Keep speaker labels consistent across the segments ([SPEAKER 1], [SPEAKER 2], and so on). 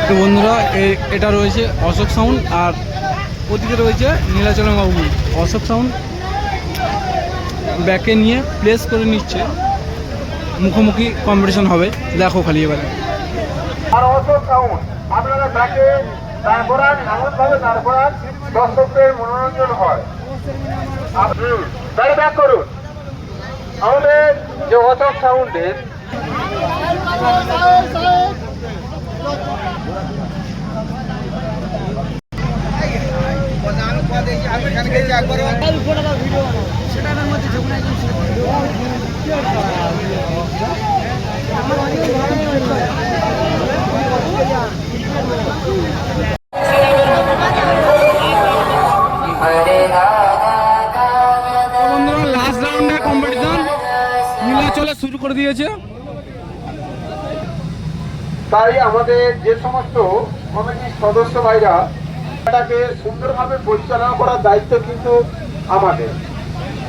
[SPEAKER 1] তো বন্ধুরা এটা রয়েছে অশোক সাউন্ড, আর ওদিকে রয়েছে নীলাচলম বাবু। অশোক সাউন্ড ব্যাকে নিয়ে প্লেস করে নিচ্ছে, মুখোমুখি কম্পিটিশন হবে, দেখো খালি এবারে।
[SPEAKER 2] আর অশোক সাউন্ড আপনারা ব্যাকে দাঁড় করান, এমনভাবে দাঁড় করান দর্শকদের মনোরঞ্জন হয়। গাড়ি ব্যাক করুন। আমাদের যে অশোক সাউন্ডের
[SPEAKER 1] লাস্ট রাউন্ডে কম্পিটিশন নীলাচলে শুরু করে দিয়েছে।
[SPEAKER 2] তাই আমাদের যে সমস্ত কমিটির সদস্য ভাইরা এটাকে সুন্দরভাবে পরিচালনা করার দায়িত্ব কিন্তু আমাদের।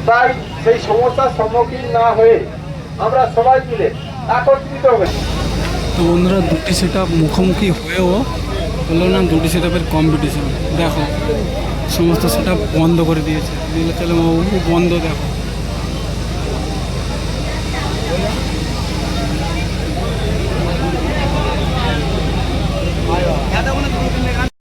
[SPEAKER 2] তাই সেই সমস্যার সম্মুখীন না হয়ে আমরা সবাই মিলে একত্রিত হই।
[SPEAKER 1] তো বন্ধুরা দুটি সেট আপ মুখোমুখি হয়েও বললো না, দুটি সেট আপের কম্পিটিশন দেখো, সমস্ত সেট আপ বন্ধ করে দিয়েছে নীলাচলম বাবু, বন্ধ দেখো।